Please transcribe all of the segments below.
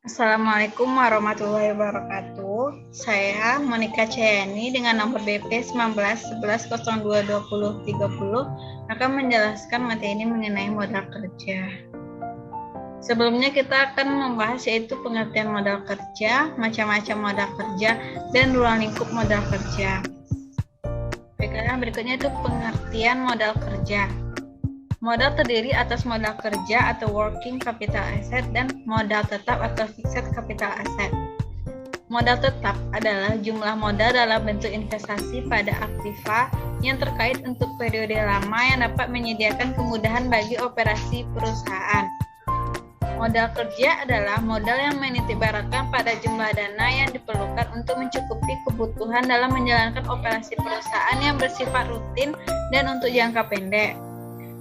Assalamualaikum warahmatullahi wabarakatuh. Saya Monika Cayani dengan nomor BP 1911022030 akan menjelaskan materi ini mengenai modal kerja. Sebelumnya kita akan membahas yaitu pengertian modal kerja, macam-macam modal kerja, dan ruang lingkup modal kerja. Berikutnya itu pengertian modal kerja. Modal terdiri atas modal kerja atau working capital asset dan modal tetap atau fixed capital asset. Modal tetap adalah jumlah modal dalam bentuk investasi pada aktiva yang terkait untuk periode lama yang dapat menyediakan kemudahan bagi operasi perusahaan. Modal kerja adalah modal yang menitibaratkan pada jumlah dana yang diperlukan untuk mencukupi kebutuhan dalam menjalankan operasi perusahaan yang bersifat rutin dan untuk jangka pendek.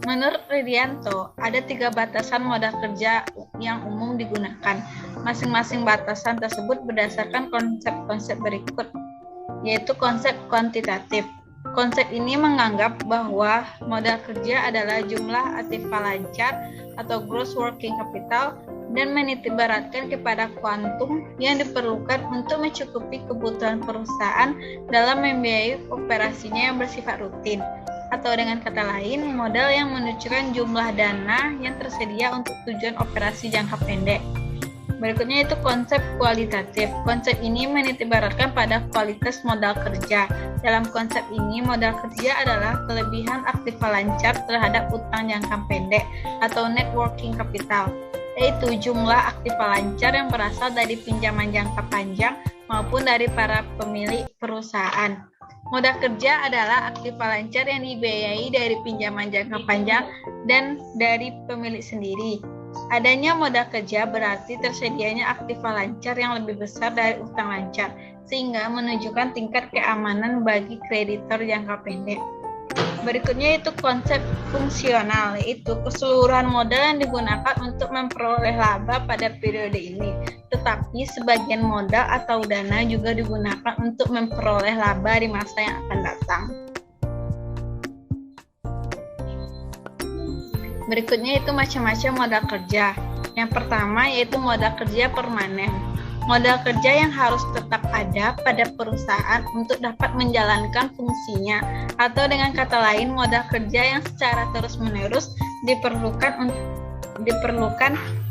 Menurut Ridianto, ada 3 batasan modal kerja yang umum digunakan. Masing-masing batasan tersebut berdasarkan konsep-konsep berikut, yaitu konsep kuantitatif. Konsep ini menganggap bahwa modal kerja adalah jumlah aktiva lancar atau gross working capital dan menitibaratkan kepada kuantum yang diperlukan untuk mencukupi kebutuhan perusahaan dalam membiayai operasinya yang bersifat rutin. Atau dengan kata lain, modal yang menunjukkan jumlah dana yang tersedia untuk tujuan operasi jangka pendek. Berikutnya itu konsep kualitatif. Konsep ini menitibaratkan pada kualitas modal kerja. Dalam konsep ini, modal kerja adalah kelebihan aktiva lancar terhadap utang jangka pendek atau net working capital, yaitu jumlah aktiva lancar yang berasal dari pinjaman jangka panjang maupun dari para pemilik perusahaan. Modal kerja adalah aktiva lancar yang dibiayai dari pinjaman jangka panjang dan dari pemilik sendiri. Adanya modal kerja berarti tersedianya aktiva lancar yang lebih besar dari utang lancar, sehingga menunjukkan tingkat keamanan bagi kreditor jangka pendek. Berikutnya itu konsep fungsional, yaitu keseluruhan modal yang digunakan untuk memperoleh laba pada periode ini. Tetapi sebagian modal atau dana juga digunakan untuk memperoleh laba di masa yang akan datang. Berikutnya itu macam-macam modal kerja. Yang pertama yaitu modal kerja permanen. Modal kerja yang harus tetap ada pada perusahaan untuk dapat menjalankan fungsinya, atau dengan kata lain modal kerja yang secara terus-menerus diperlukan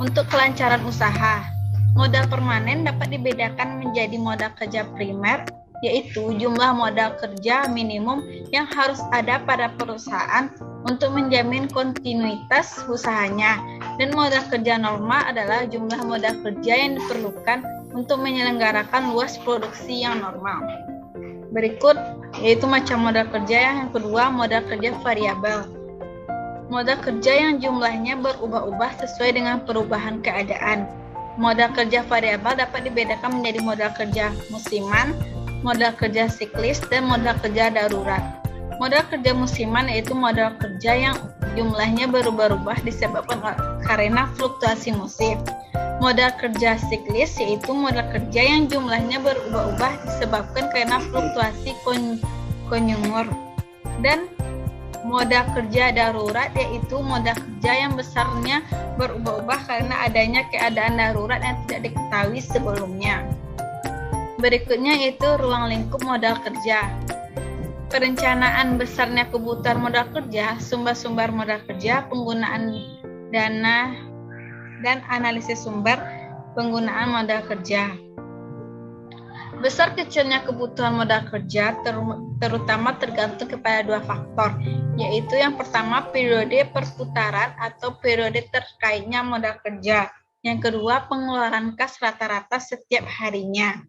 untuk kelancaran usaha. Modal permanen dapat dibedakan menjadi modal kerja primer, yaitu jumlah modal kerja minimum yang harus ada pada perusahaan untuk menjamin kontinuitas usahanya, dan modal kerja normal adalah jumlah modal kerja yang diperlukan untuk menyelenggarakan luas produksi yang normal. Berikut yaitu macam modal kerja yang kedua, modal kerja variabel. Modal kerja yang jumlahnya berubah-ubah sesuai dengan perubahan keadaan. Modal kerja variabel dapat dibedakan menjadi modal kerja musiman, modal kerja siklis, dan modal kerja darurat. Modal kerja musiman yaitu modal kerja yang jumlahnya berubah-ubah disebabkan karena fluktuasi musim. Modal kerja siklis yaitu modal kerja yang jumlahnya berubah-ubah disebabkan karena fluktuasi konjunktur. Dan modal kerja darurat yaitu modal kerja yang besarnya berubah-ubah karena adanya keadaan darurat yang tidak diketahui sebelumnya. Berikutnya yaitu ruang lingkup modal kerja. Perencanaan besarnya kebutuhan modal kerja, sumber-sumber modal kerja, penggunaan dana, dan analisis sumber penggunaan modal kerja. Besar kecilnya kebutuhan modal kerja terutama tergantung kepada 2 faktor, yaitu yang pertama periode perputaran atau periode terkaitnya modal kerja. Yang kedua pengeluaran kas rata-rata setiap harinya.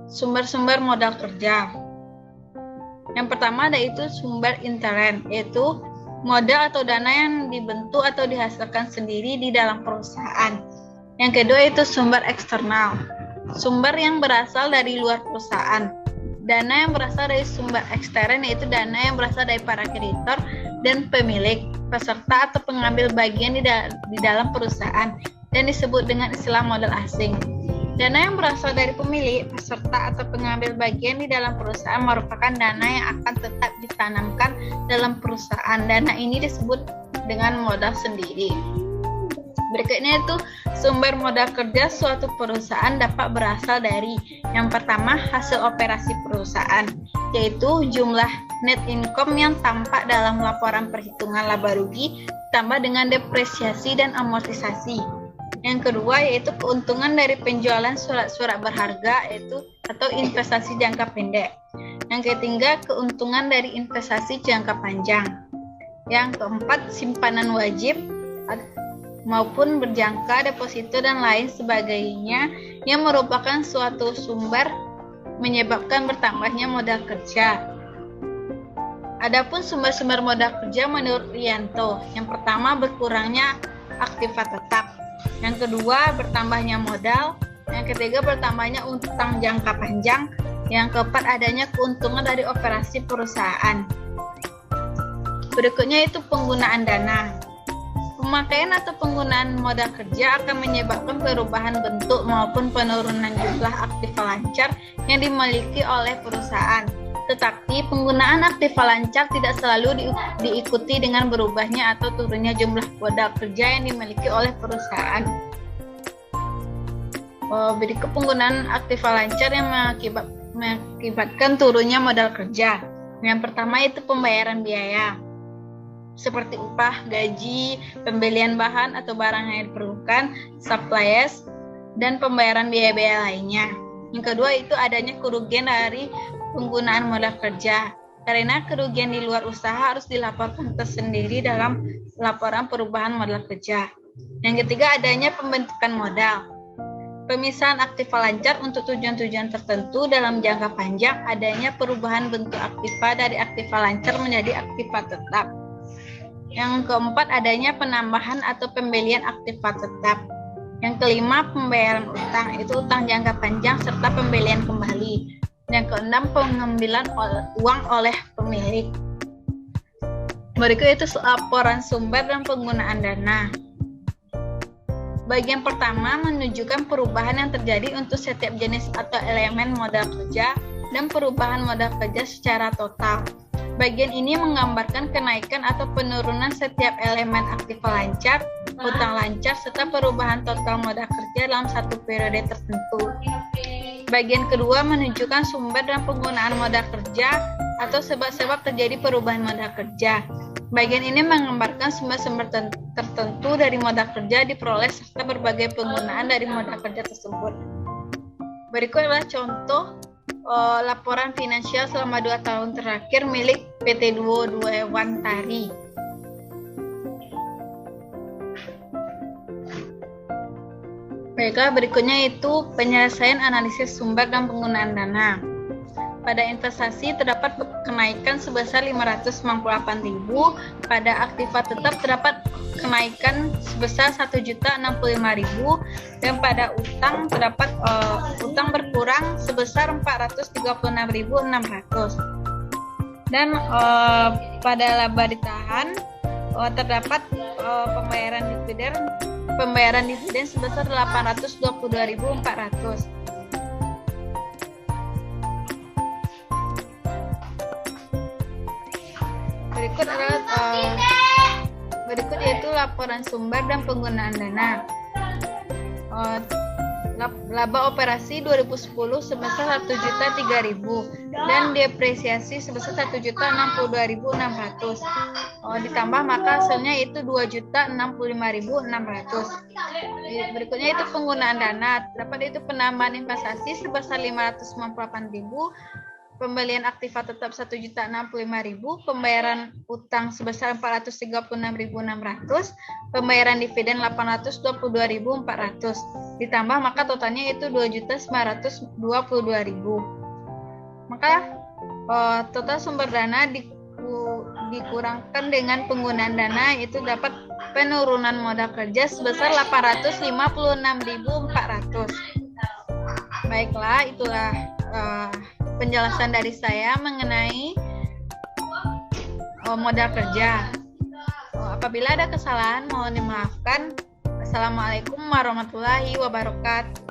Sumber-sumber modal kerja. Yang pertama yaitu sumber intern, yaitu modal atau dana yang dibentuk atau dihasilkan sendiri di dalam perusahaan. Yang kedua itu sumber eksternal, sumber yang berasal dari luar perusahaan. Dana yang berasal dari sumber ekstern yaitu dana yang berasal dari para kreditor dan pemilik, peserta atau pengambil bagian di dalam perusahaan, dan disebut dengan istilah modal asing. Dana yang berasal dari pemilik, peserta, atau pengambil bagian di dalam perusahaan merupakan dana yang akan tetap ditanamkan dalam perusahaan. Dana ini disebut dengan modal sendiri. Berikutnya itu sumber modal kerja suatu perusahaan dapat berasal dari yang pertama hasil operasi perusahaan, yaitu jumlah net income yang tampak dalam laporan perhitungan laba rugi ditambah dengan depresiasi dan amortisasi. Yang kedua yaitu keuntungan dari penjualan surat-surat berharga yaitu atau investasi jangka pendek. Yang ketiga keuntungan dari investasi jangka panjang. Yang keempat simpanan wajib maupun berjangka, deposito dan lain sebagainya yang merupakan suatu sumber menyebabkan bertambahnya modal kerja. Adapun sumber-sumber modal kerja menurut Rianto, yang pertama berkurangnya aktiva tetap, yang kedua bertambahnya modal, yang ketiga bertambahnya utang jangka panjang, yang keempat adanya keuntungan dari operasi perusahaan. Berikutnya itu penggunaan dana. Pemakaian atau penggunaan modal kerja akan menyebabkan perubahan bentuk maupun penurunan jumlah aktiva lancar yang dimiliki oleh perusahaan. Tetapi penggunaan aktiva lancar tidak selalu diikuti dengan berubahnya atau turunnya jumlah modal kerja yang dimiliki oleh perusahaan. Berikut penggunaan aktiva lancar yang mengakibatkan turunnya modal kerja. Yang pertama itu pembayaran biaya, seperti upah, gaji, pembelian bahan atau barang yang diperlukan, supplies, dan pembayaran biaya-biaya lainnya. Yang kedua itu adanya kerugian dari penggunaan modal kerja, karena kerugian di luar usaha harus dilaporkan tersendiri dalam laporan perubahan modal kerja. Yang ketiga adanya pembentukan modal. Pemisahan aktiva lancar untuk tujuan-tujuan tertentu dalam jangka panjang, adanya perubahan bentuk aktiva dari aktiva lancar menjadi aktiva tetap. Yang keempat adanya penambahan atau pembelian aktiva tetap. Yang kelima pembayaran utang, itu utang jangka panjang serta pembelian kembali. Yang keenam pengambilan uang oleh pemilik. Berikut itu laporan sumber dan penggunaan dana. Bagian pertama menunjukkan perubahan yang terjadi untuk setiap jenis atau elemen modal kerja dan perubahan modal kerja secara total. Bagian ini menggambarkan kenaikan atau penurunan setiap elemen aktiva lancar, utang lancar, serta perubahan total modal kerja dalam satu periode tertentu. Bagian kedua menunjukkan sumber dan penggunaan modal kerja atau sebab-sebab terjadi perubahan modal kerja. Bagian ini menggambarkan sumber-sumber tertentu dari modal kerja diperoleh serta berbagai penggunaan dari modal kerja tersebut. Berikut adalah contoh laporan finansial selama 2 tahun terakhir milik PT Duo Dewantari. Baiklah, berikutnya itu penyelesaian analisis sumber dan penggunaan dana. Pada investasi terdapat kenaikan sebesar 598.000, pada aktiva tetap terdapat kenaikan sebesar 1.065.000, dan pada utang terdapat utang berkurang sebesar 436.600. Dan pada laba ditahan terdapat pembayaran dividen sebesar 822.400. Berikut yaitu laporan sumber dan penggunaan dana. Laba operasi 2010 sebesar 1.003.000 dan depresiasi sebesar 1.062.600. Ditambah maka hasilnya itu 2.065.600. Berikutnya itu penggunaan dana. Terdapat itu penambahan investasi sebesar 598.000, pembelian aktiva tetap 1.065.000, pembayaran utang sebesar 436.600, pembayaran dividen 822.400. Ditambah maka totalnya itu 2.922.000. Maka total sumber dana dikurangkan dengan penggunaan dana itu dapat penurunan modal kerja sebesar 856.400. Baiklah, itulah penjelasan dari saya mengenai modal kerja. Apabila ada kesalahan mohon dimaafkan. Assalamualaikum warahmatullahi wabarakatuh.